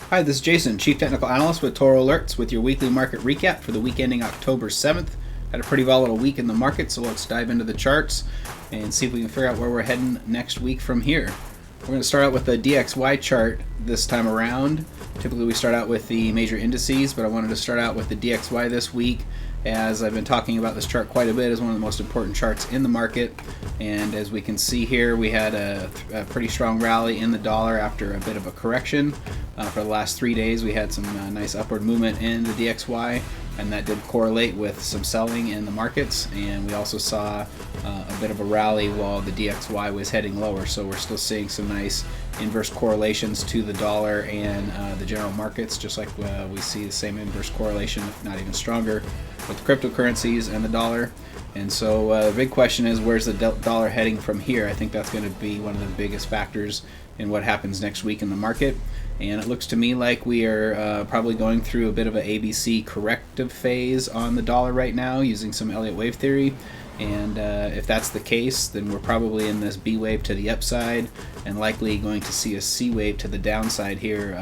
Hi, this is Jason, Chief Technical Analyst with Toro Alerts with your weekly market recap for the week ending October 7th. Had a pretty volatile week in the market, so let's dive into the charts and see if we can figure out where we're heading next week from here. We're going to start out with the DXY chart this time around. Typically we start out with the major indices, but I wanted to start out with the DXY this week, as I've been talking about this chart quite a bit as one of the most important charts in the market. And as we can see here, we had a pretty strong rally in the dollar after a bit of a correction. For the last 3 days we had some nice upward movement in the DXY, and that did correlate with some selling in the markets, and we also saw a bit of a rally while the DXY was heading lower. So we're still seeing some nice inverse correlations to the dollar and the general markets, just like we see the same inverse correlation, if not even stronger, with cryptocurrencies and the dollar. And so the big question is, where's the dollar heading from here? I think that's going to be one of the biggest factors in what happens next week in the market. And it looks to me like we are probably going through a bit of an ABC corrective phase on the dollar right now, using some Elliott wave theory. And if that's the case, then we're probably in this B wave to the upside, and likely going to see a C wave to the downside here,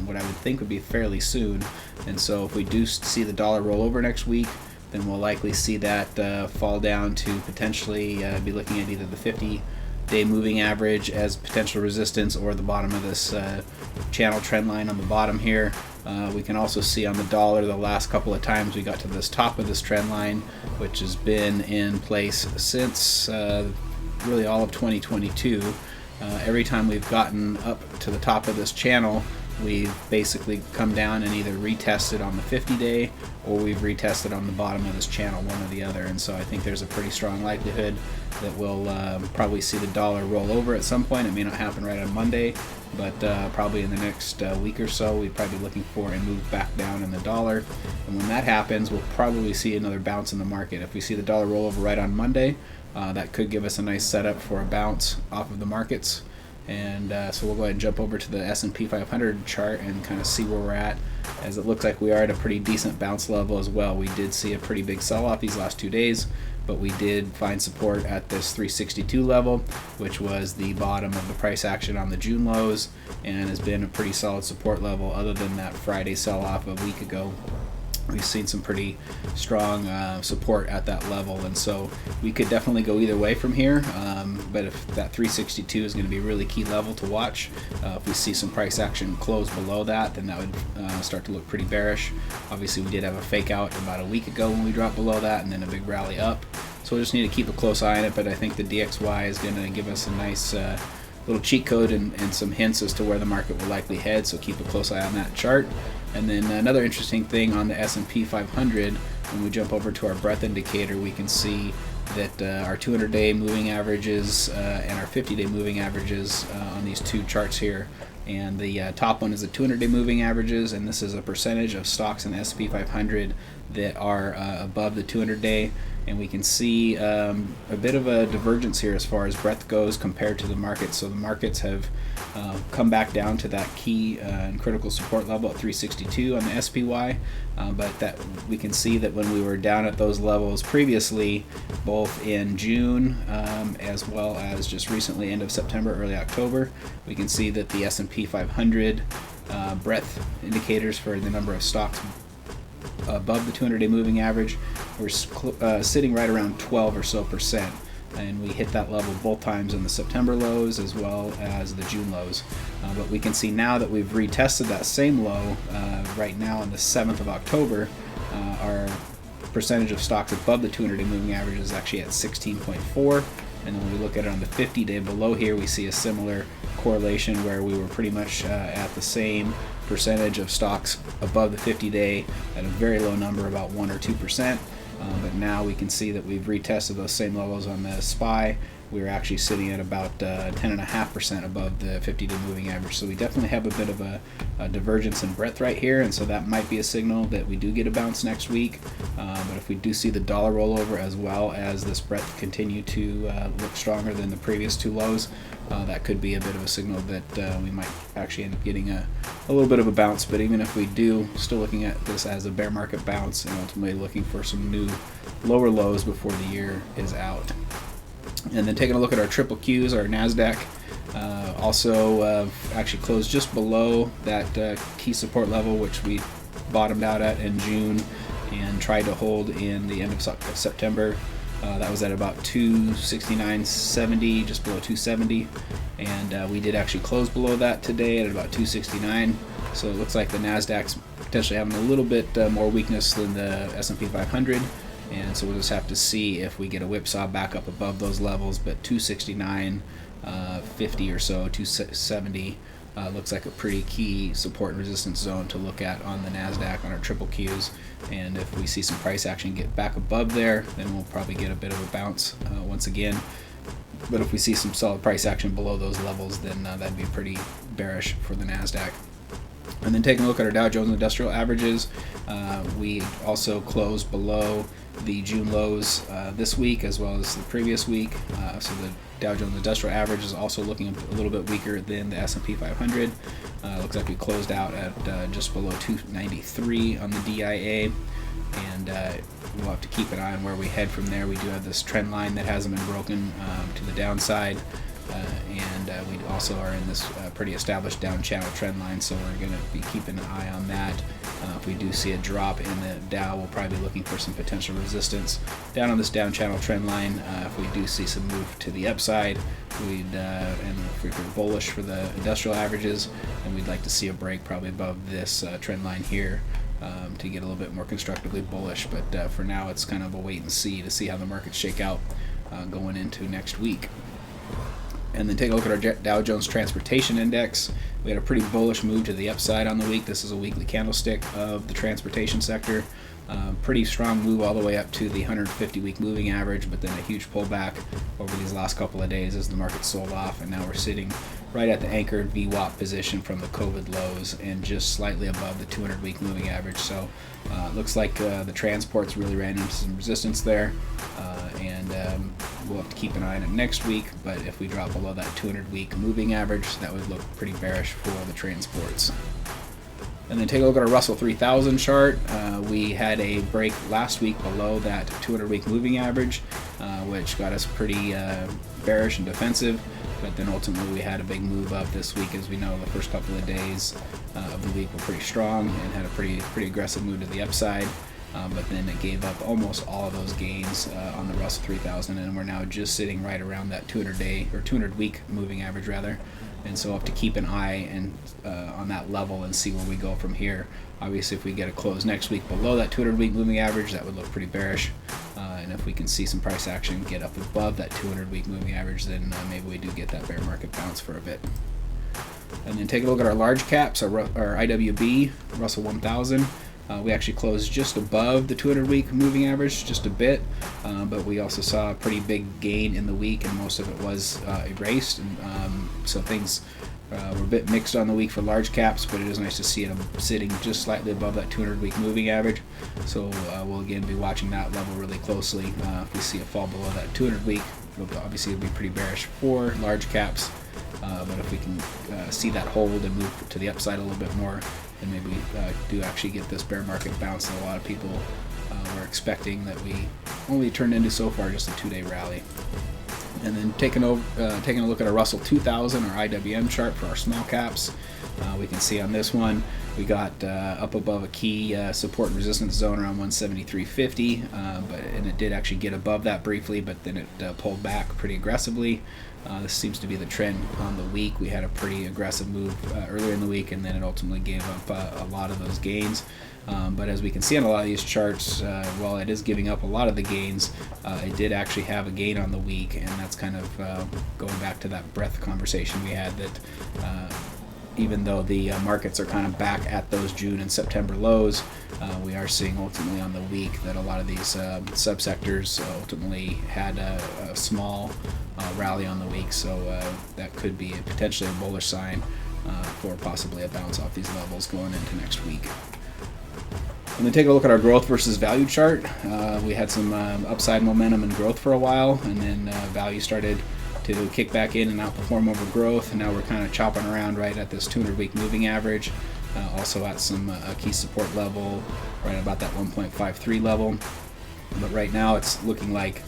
what I would think would be fairly soon. And so if we do see the dollar roll over next week, then we'll likely see that fall down to potentially be looking at either the 50-day moving average as potential resistance, or the bottom of this channel trend line on the bottom here. We can also see on the dollar the last couple of times we got to this top of this trend line, which has been in place since really all of 2022. Every time we've gotten up to the top of this channel, we've basically come down and either retested on the 50-day, or we've retested on the bottom of this channel, one or the other. And so I think there's a pretty strong likelihood that we'll probably see the dollar roll over at some point. It may not happen right on Monday, but probably in the next week or so, we'd probably be looking for a move back down in the dollar. And when that happens, we'll probably see another bounce in the market. If we see the dollar roll over right on Monday, that could give us a nice setup for a bounce off of the markets. And so we'll go ahead and jump over to the S&P 500 chart and kind of see where we're at, as it looks like we are at a pretty decent bounce level as well. We did see a pretty big sell-off these last 2 days, but we did find support at this 362 level, which was the bottom of the price action on the June lows, and has been a pretty solid support level. Other than that Friday sell-off a week ago, we've seen some pretty strong support at that level, and so we could definitely go either way from here. But if that 362 is going to be a really key level to watch, if we see some price action close below that, then that would start to look pretty bearish. Obviously, we did have a fake out about a week ago when we dropped below that, and then a big rally up. So we just need to keep a close eye on it. But I think the DXY is going to give us a nice little cheat code and some hints as to where the market will likely head. So keep a close eye on that chart. And then another interesting thing on the S&P 500, when we jump over to our breadth indicator, we can see that our 200-day moving averages and our 50-day moving averages on these two charts here. And the top one is the 200-day moving averages, and this is a percentage of stocks in the S&P 500 that are above the 200-day. And we can see a bit of a divergence here as far as breadth goes compared to the markets. So the markets have come back down to that key and critical support level at 362 on the SPY, but that we can see that when we were down at those levels previously, both in June as well as just recently end of September, early October, we can see that the S&P 500 breadth indicators for the number of stocks above the 200-day moving average we're sitting right around 12 or so percent, and we hit that level both times in the September lows as well as the June lows. But we can see now that we've retested that same low right now on the 7th of October. Our percentage of stocks above the 200-day moving average is actually at 16.4, and then when we look at it on the 50-day below here, we see a similar correlation where we were pretty much at the same percentage of stocks above the 50-day at a very low number, about 1 or 2%. But now we can see that we've retested those same levels on the SPY. We're actually sitting at about 10.5% above the 50-day moving average. So we definitely have a bit of a divergence in breadth right here, and so that might be a signal that we do get a bounce next week. But if we do see the dollar rollover as well as this breadth continue to look stronger than the previous two lows, that could be a bit of a signal that we might actually end up getting a little bit of a bounce. But even if we do, still looking at this as a bear market bounce, and ultimately looking for some new lower lows before the year is out. And then taking a look at our triple Qs, our Nasdaq Also actually closed just below that key support level, which we bottomed out at in June and tried to hold in the end of September. That was at about 269.70, just below 270, and we did actually close below that today at about 269. So it looks like the Nasdaq's potentially having a little bit more weakness than the S&P 500, and so we'll just have to see if we get a whipsaw back up above those levels. But 269.50 or so, 270 looks like a pretty key support and resistance zone to look at on the Nasdaq on our triple Qs. And if we see some price action get back above there, then we'll probably get a bit of a bounce once again. But if we see some solid price action below those levels, then that'd be pretty bearish for the Nasdaq. And then taking a look at our Dow Jones Industrial Averages, we also closed below the June lows this week as well as the previous week. So the Dow Jones Industrial Average is also looking a little bit weaker than the S&P 500. Looks like we closed out at just below 293 on the DIA, and we'll have to keep an eye on where we head from there. We do have this trend line that hasn't been broken to the downside, and we also are in this pretty established down channel trend line, so we're going to be keeping an eye on that. If we do see a drop in the Dow, we'll probably be looking for some potential resistance down on this down channel trend line. If we do see some move to the upside, and if we're bullish for the industrial averages, then we'd like to see a break probably above this trend line here to get a little bit more constructively bullish. But for now, it's kind of a wait and see to see how the markets shake out going into next week. And then take a look at our Dow Jones Transportation Index. We had a pretty bullish move to the upside on the week. This is a weekly candlestick of the transportation sector. Pretty strong move all the way up to the 150-week moving average, but then a huge pullback over these last couple of days as the market sold off, and now we're sitting right at the anchored VWAP position from the COVID lows and just slightly above the 200-week moving average. So it looks like the transports really ran into some resistance there, and we'll have to keep an eye on it next week. But if we drop below that 200-week moving average, that would look pretty bearish for the transports. And then take a look at our Russell 3000 chart. We had a break last week below that 200-week moving average, which got us pretty bearish and defensive. But then ultimately we had a big move up this week. As we know, the first couple of days of the week were pretty strong and had a pretty aggressive move to the upside. But then it gave up almost all of those gains on the Russell 3000, and we're now just sitting right around that 200-day or 200-week moving average rather. And so we'll have to keep an eye on that level and see where we go from here. Obviously, if we get a close next week below that 200-week moving average, that would look pretty bearish. And if we can see some price action get up above that 200-week moving average, then maybe we do get that bear market bounce for a bit. And then take a look at our large caps, our IWB Russel 1000. We actually closed just above the 200-week moving average, just a bit, but we also saw a pretty big gain in the week, and most of it was erased. And, so things were a bit mixed on the week for large caps, but it is nice to see it sitting just slightly above that 200-week moving average. So we'll again be watching that level really closely. If we see a fall below that 200-week, obviously it'll be pretty bearish for large caps. But if we can see that hold and move to the upside a little bit more, then maybe we do actually get this bear market bounce that a lot of people were expecting, that we only turned into so far just a 2-day rally. And then taking a look at our Russell 2000 or IWM chart for our small caps, we can see on this one we got up above a key support and resistance zone around 173.50, and it did actually get above that briefly, but then it pulled back pretty aggressively. This seems to be the trend on the week. We had a pretty aggressive move earlier in the week, and then it ultimately gave up a lot of those gains. But as we can see on a lot of these charts, while it is giving up a lot of the gains, it did actually have a gain on the week, and that's kind of going back to that breadth conversation we had, that even though the markets are kind of back at those June and September lows, we are seeing ultimately on the week that a lot of these subsectors ultimately had a small rally on the week. So that could be potentially a bullish sign for possibly a bounce off these levels going into next week. And then take a look at our growth versus value chart. We had some upside momentum and growth for a while, and then value started to kick back in and outperform over growth, and now we're kind of chopping around right at this 200-week moving average, also at some key support level right about that 1.53 level. But right now it's looking like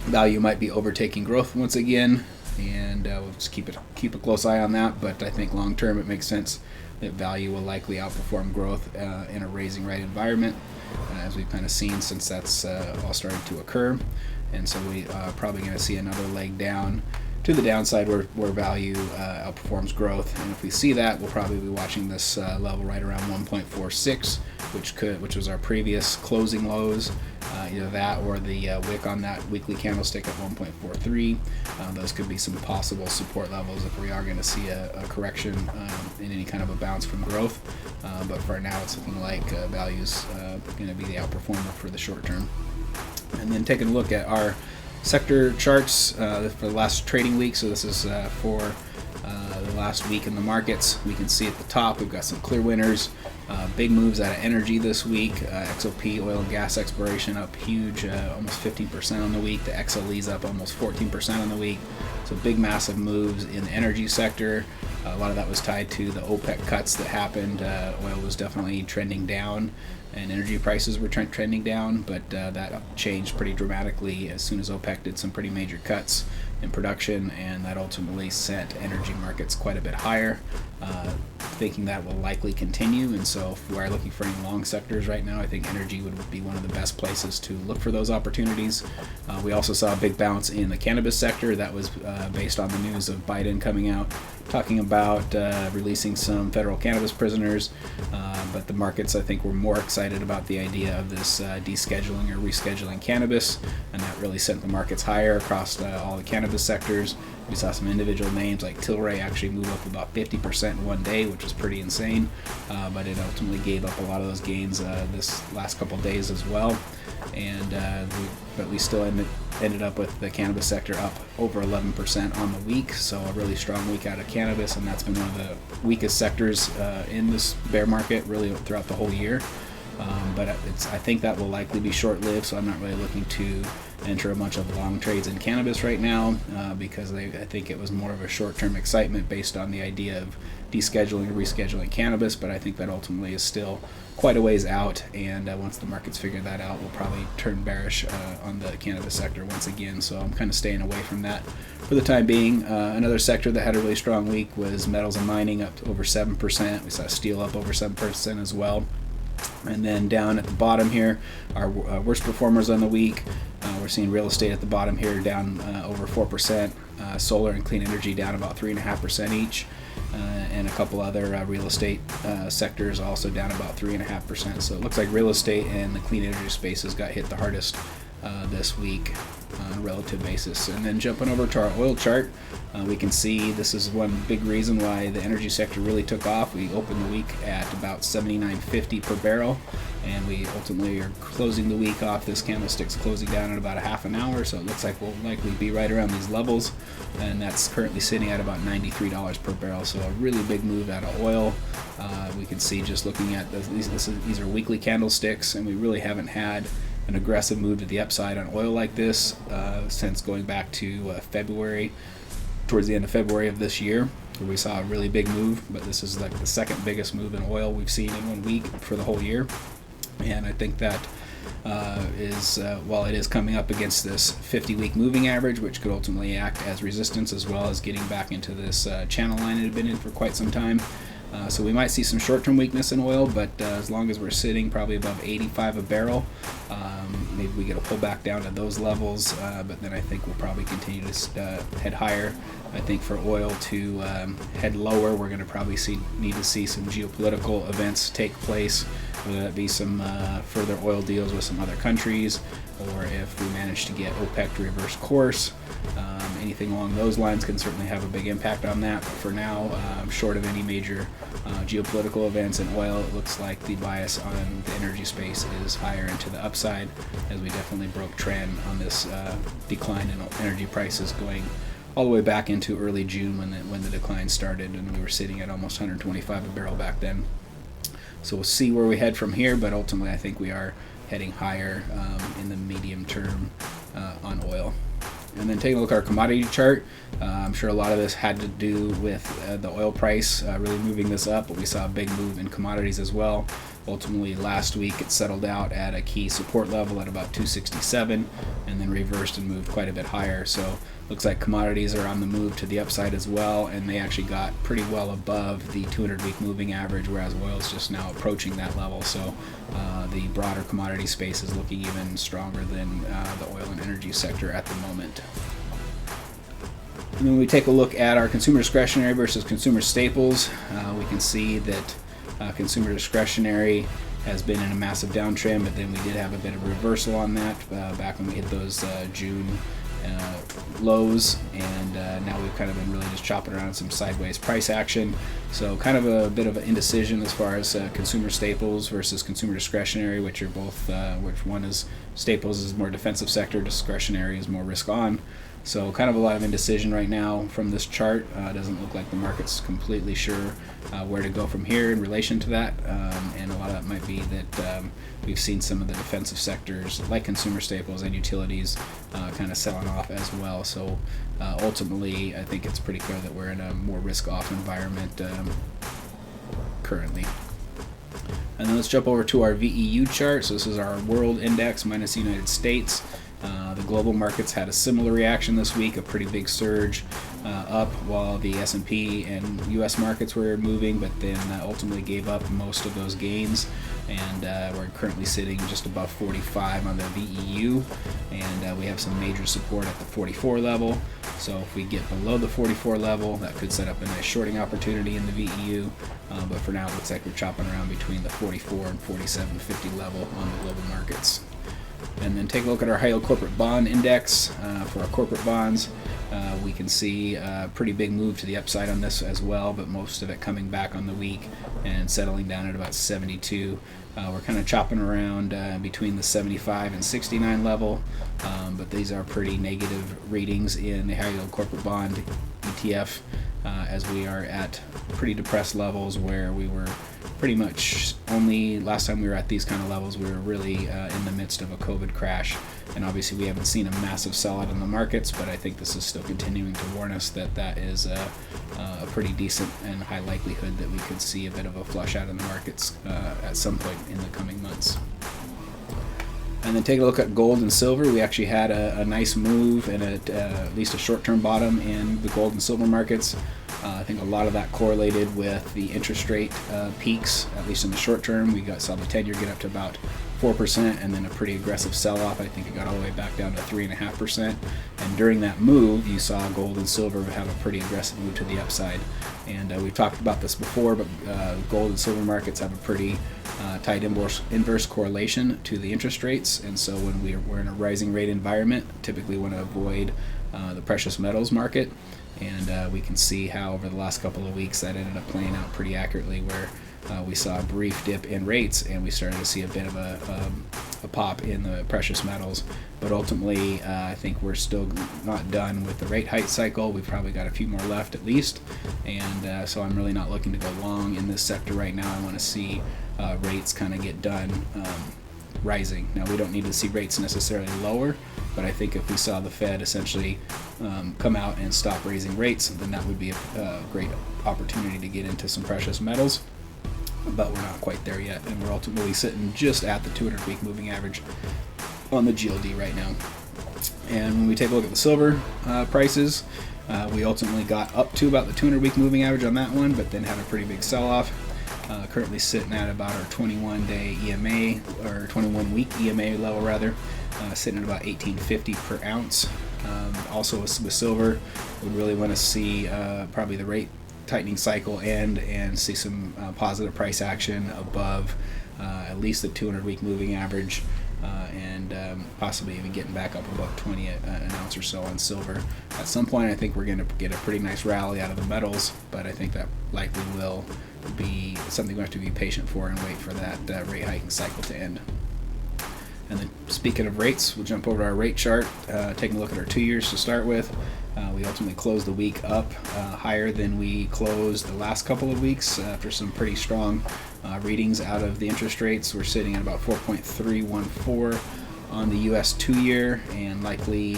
value might be overtaking growth once again. and we'll just keep a close eye on that. But I think long term it makes sense that value will likely outperform growth in a raising rate environment, as we've kind of seen since that's all started to occur. And so we are probably going to see another leg down to the downside where value outperforms growth. And if we see that, we'll probably be watching this level right around 1.46, which was our previous closing lows. Either that or the wick on that weekly candlestick at 1.43. Those could be some possible support levels if we are going to see a correction in any kind of a bounce from growth. But for now, it's looking like value's going to be the outperformer for the short term. And then taking a look at our sector charts for the last trading week. So this is for the last week in the markets. We can see at the top we've got some clear winners. Big moves out of energy this week. XOP, oil and gas exploration, up huge, almost 15% on the week. The XLE's up almost 14% on the week. So big, massive moves in the energy sector. A lot of that was tied to the OPEC cuts that happened. Oil was definitely trending down, and energy prices were trending down, but that changed pretty dramatically as soon as OPEC did some pretty major cuts in production, and that ultimately sent energy markets quite a bit higher. Thinking that will likely continue, and so if we are looking for any long sectors right now, I think energy would be one of the best places to look for those opportunities. We also saw a big bounce in the cannabis sector. That was based on the news of Biden coming out talking about releasing some federal cannabis prisoners, but the markets, I think, were more excited about the idea of this descheduling or rescheduling cannabis, and that really sent the markets higher across all the cannabis sectors. We saw some individual names like Tilray actually move up about 50% in one day, which was pretty insane, but it ultimately gave up a lot of those gains this last couple days as well. And but we still ended up with the cannabis sector up over 11% on the week, so a really strong week out of cannabis, and that's been one of the weakest sectors in this bear market really throughout the whole year. But I think that will likely be short-lived, so I'm not really looking to enter a bunch of long trades in cannabis right now because I think it was more of a short-term excitement based on the idea of descheduling or rescheduling cannabis, but I think that ultimately is still quite a ways out, and once the markets figure that out, we'll probably turn bearish on the cannabis sector once again, so I'm kind of staying away from that for the time being. Another sector that had a really strong week was metals and mining, up to over 7%. We saw steel up over 7% as well. And then down at the bottom here, our worst performers on the week, we're seeing real estate at the bottom here down over 4%, solar and clean energy down about 3.5% each, and a couple other real estate sectors also down about 3.5%. So it looks like real estate and the clean energy spaces got hit the hardest this week on a relative basis. And then jumping over to our oil chart, we can see this is one big reason why the energy sector really took off. We opened the week at about $79.50 per barrel, and we ultimately are closing the week off. This candlestick's closing down in about a half an hour, so it looks like we'll likely be right around these levels, and that's currently sitting at about $93 per barrel. So a really big move out of oil. We can see just looking at these are weekly candlesticks, and we really haven't had an aggressive move to the upside on oil like this since going back to February, towards the end of February of this year, where we saw a really big move. But this is like the second biggest move in oil we've seen in 1 week for the whole year, and I think that is while it is coming up against this 50-week moving average, which could ultimately act as resistance, as well as getting back into this channel line it had been in for quite some time. So we might see some short-term weakness in oil, but as long as we're sitting probably above 85 a barrel, maybe we get a pullback down to those levels, but then I think we'll probably continue to head higher. I think for oil to head lower, we're going to probably need to see some geopolitical events take place, whether that be some further oil deals with some other countries, or if we manage to get OPEC to reverse course. Anything along those lines can certainly have a big impact on that. But for now, short of any major geopolitical events in oil, it looks like the bias on the energy space is higher into the upside, as we definitely broke trend on this decline in energy prices going all the way back into early June when the decline started, and we were sitting at almost 125 a barrel back then. So we'll see where we head from here, but ultimately I think we are heading higher in the medium term on oil. And then taking a look at our commodity chart, I'm sure a lot of this had to do with the oil price really moving this up, but we saw a big move in commodities as well. Ultimately, last week it settled out at a key support level at about 267, and then reversed and moved quite a bit higher. So looks like commodities are on the move to the upside as well, and they actually got pretty well above the 200-week moving average, whereas oil is just now approaching that level. So the broader commodity space is looking even stronger than the oil and energy sector at the moment. And then when we take a look at our consumer discretionary versus consumer staples, we can see that consumer discretionary has been in a massive downtrend, but then we did have a bit of a reversal on that back when we hit those June lows, and now we've kind of been really just chopping around some sideways price action. So kind of a bit of an indecision as far as consumer staples versus consumer discretionary, which are both, which one is staples is more defensive sector, discretionary is more risk on. So kind of a lot of indecision right now from this chart. Doesn't look like the market's completely sure where to go from here in relation to that, and a lot of that might be that we've seen some of the defensive sectors like consumer staples and utilities kind of selling off as well. So ultimately, I think it's pretty clear that we're in a more risk-off environment currently. And then let's jump over to our VEU chart. So this is our world index minus the United States. The global markets had a similar reaction this week, a pretty big surge up, while the S&P and U.S. markets were moving, but then ultimately gave up most of those gains, and we're currently sitting just above 45 on the VEU, and we have some major support at the 44 level. So if we get below the 44 level, that could set up a nice shorting opportunity in the VEU, but for now it looks like we're chopping around between the 44 and 47.50 level on the global markets. And then take a look at our high yield corporate bond index for our corporate bonds. We can see a pretty big move to the upside on this as well, but most of it coming back on the week and settling down at about 72. We're kind of chopping around between the 75 and 69 level, but these are pretty negative readings in the high yield corporate bond ETF, as we are at pretty depressed levels where we were pretty much only last time we were at these kind of levels, we were really in the midst of a COVID crash. And obviously we haven't seen a massive sellout in the markets, but I think this is still continuing to warn us that that is a pretty decent and high likelihood that we could see a bit of a flush out in the markets at some point in the coming months. And then take a look at gold and silver. We actually had a nice move and at least a short-term bottom in the gold and silver markets. I think a lot of that correlated with the interest rate peaks, at least in the short term. We saw the 10-year get up to about 4% and then a pretty aggressive sell-off. I think it got all the way back down to 3.5%. And during that move, you saw gold and silver have a pretty aggressive move to the upside. And we've talked about this before, but gold and silver markets have a pretty tight inverse correlation to the interest rates. And so when we're in a rising rate environment, typically want to avoid the precious metals market. And we can see how over the last couple of weeks that ended up playing out pretty accurately, where we saw a brief dip in rates and we started to see a bit of a pop in the precious metals. But ultimately, I think we're still not done with the rate hike cycle. We've probably got a few more left at least. And so I'm really not looking to go long in this sector right now. I want to see rates kind of get done rising. Now, we don't need to see rates necessarily lower, but I think if we saw the Fed essentially come out and stop raising rates, then that would be a great opportunity to get into some precious metals. But we're not quite there yet, and we're ultimately sitting just at the 200-week moving average on the GLD right now. And when we take a look at the silver prices, we ultimately got up to about the 200-week moving average on that one, but then had a pretty big sell-off. Currently sitting at about our 21-day EMA, or 21-week EMA level rather, sitting at about $18.50 per ounce. Also with silver, would really want to see probably the rate tightening cycle and see some positive price action above at least the 200-week moving average, and possibly even getting back up above 20 an ounce or so on silver. At some point, I think we're going to get a pretty nice rally out of the metals, but I think that likely will be something we have to be patient for and wait for that rate hiking cycle to end. And then speaking of rates, we'll jump over to our rate chart, taking a look at our 2 years to start with. We ultimately closed the week up higher than we closed the last couple of weeks after some pretty strong readings out of the interest rates. We're sitting at about 4.314 on the US 2-year, and likely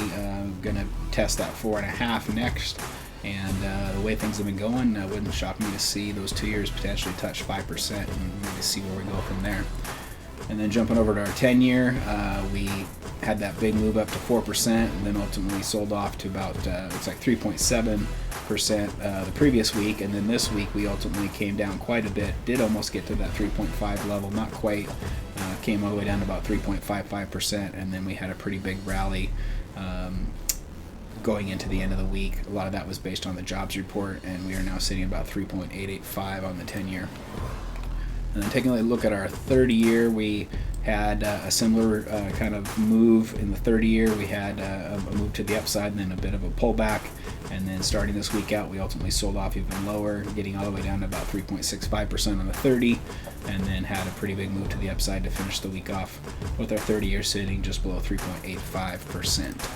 going to test that 4.5 next. And the way things have been going, it wouldn't shock me to see those 2 years potentially touch 5% and maybe see where we go from there. And then jumping over to our 10-year, we had that big move up to 4%, and then ultimately sold off to about looks like 3.7% the previous week. And then this week we ultimately came down quite a bit, did almost get to that 3.5 level, not quite, came all the way down to about 3.55%, and then we had a pretty big rally going into the end of the week. A lot of that was based on the jobs report, and we are now sitting about 3.885 on the 10-year. And then taking a look at our 30-year, we had a similar kind of move in the 30-year. We had a move to the upside and then a bit of a pullback. And then starting this week out, we ultimately sold off even lower, getting all the way down to about 3.65% on the 30, and then had a pretty big move to the upside to finish the week off with our 30-year sitting just below 3.85%.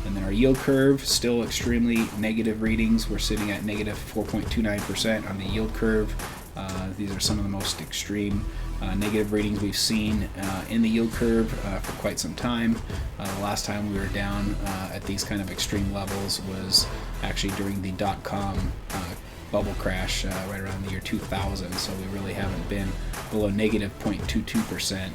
And then our yield curve, still extremely negative readings. We're sitting at negative 4.29% on the yield curve. These are some of the most extreme negative readings we've seen in the yield curve for quite some time. The last time we were down at these kind of extreme levels was actually during the dot-com bubble crash right around the year 2000. So we really haven't been below negative 0.22%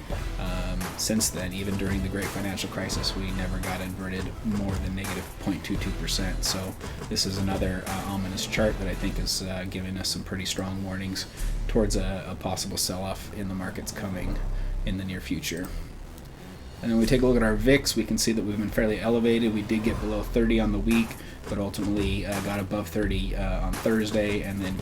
since then. Even during the Great Financial Crisis, we never got inverted more than negative 0.22%. So this is another ominous chart that I think is giving us some pretty strong warnings towards a possible sell-off in the markets coming in the near future. And then we take a look at our VIX, we can see that we've been fairly elevated. We did get below 30 on the week, but ultimately got above 30 on Thursday, and then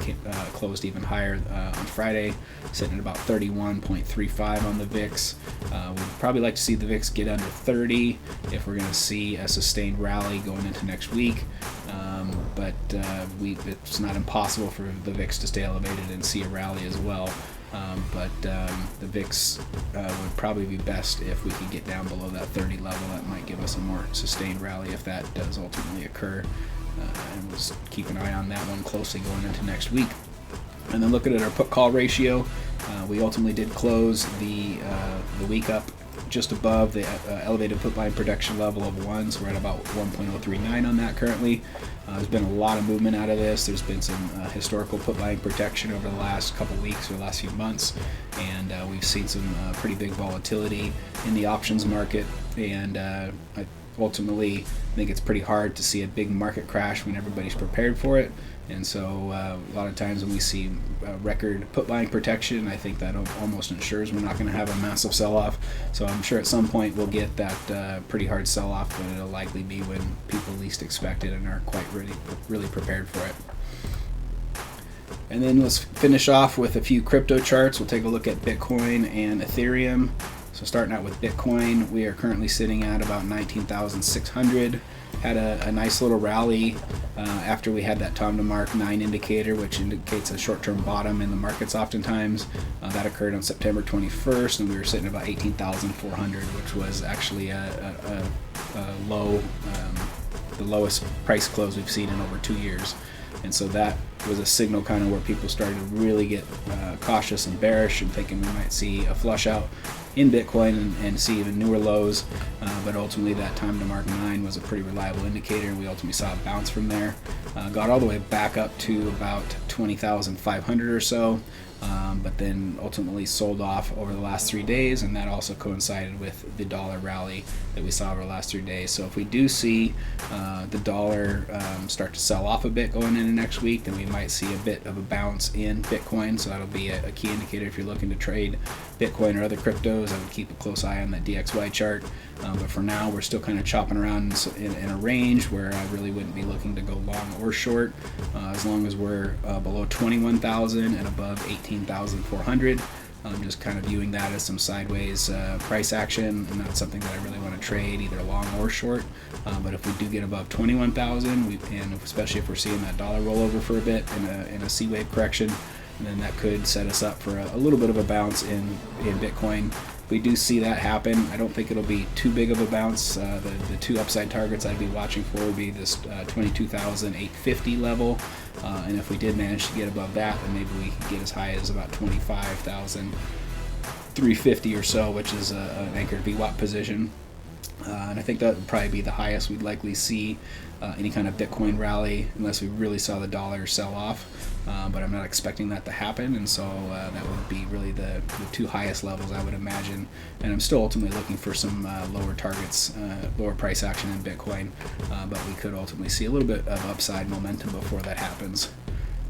closed even higher on Friday, sitting at about 31.35 on the VIX. We'd probably like to see the VIX get under 30 if we're going to see a sustained rally going into next week. But it's not impossible for the VIX to stay elevated and see a rally as well. But the VIX would probably be best if we could get down below that 30 level. That might give us a more sustained rally if that does ultimately occur. And we'll keep an eye on that one closely going into next week. And then looking at our put-call ratio, we ultimately did close the week up just above the elevated put buying protection level of 1, so we're at about 1.039 on that currently. There's been a lot of movement out of this. There's been some historical put buying protection over the last couple weeks or the last few months, and we've seen some pretty big volatility in the options market, and ultimately I think it's pretty hard to see a big market crash when everybody's prepared for it. And so a lot of times when we see record put buying protection, I think that almost ensures we're not going to have a massive sell-off. So I'm sure at some point we'll get that pretty hard sell-off, but it'll likely be when people least expect it and are quite really prepared for it. And then let's finish off with a few crypto charts. We'll take a look at Bitcoin and Ethereum. So starting out with Bitcoin, we are currently sitting at about 19,600. Had a nice little rally after we had that time to mark 9 indicator, which indicates a short-term bottom in the markets oftentimes. That occurred on September 21st, and we were sitting at about 18,400, which was actually a low, the lowest price close we've seen in over 2 years. And so that was a signal kind of where people started to really get cautious and bearish and thinking we might see a flush out in Bitcoin and see even newer lows, but ultimately that time to mark 9 was a pretty reliable indicator, and we ultimately saw a bounce from there. Got all the way back up to about 20,500 or so, but then ultimately sold off over the last 3 days, and that also coincided with the dollar rally that we saw over the last 3 days. So if we do see the dollar start to sell off a bit going into next week, then we might see a bit of a bounce in Bitcoin. So that'll be a key indicator if you're looking to trade Bitcoin or other cryptos. I would keep a close eye on that DXY chart. But for now, we're still kind of chopping around in a range where I really wouldn't be looking to go long or short, as long as we're below 21,000 and above 18,400. I'm just kind of viewing that as some sideways price action, and not something that I really want to trade either long or short. But if we do get above 21,000, and especially if we're seeing that dollar roll over for a bit in a C wave correction, then that could set us up for a little bit of a bounce in Bitcoin. If we do see that happen, I don't think it'll be too big of a bounce. The two upside targets I'd be watching for would be this 22,850 level, and if we did manage to get above that, then maybe we could get as high as about 25,350 or so, which is an anchored VWAP position. And I think that would probably be the highest we'd likely see any kind of Bitcoin rally unless we really saw the dollar sell off. But I'm not expecting that to happen, and so that would be really the two highest levels I would imagine. And I'm still ultimately looking for some lower targets, lower price action in Bitcoin, but we could ultimately see a little bit of upside momentum before that happens.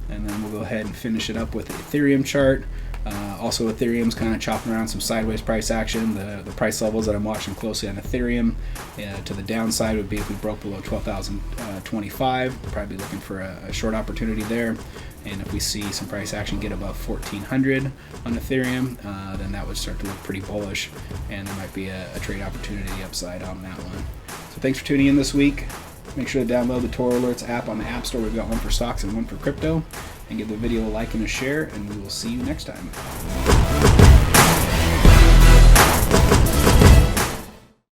And then we'll go ahead and finish it up with the Ethereum chart. Also, Ethereum's kind of chopping around some sideways price action. The price levels that I'm watching closely on Ethereum to the downside would be if we broke below 12,025. Probably looking for a short opportunity there. And if we see some price action get above 1,400 on Ethereum, then that would start to look pretty bullish, and there might be a trade opportunity upside on that one. So thanks for tuning in this week. Make sure to download the Toro Alerts app on the App Store. We've got one for stocks and one for crypto. And give the video a like and a share, and we will see you next time.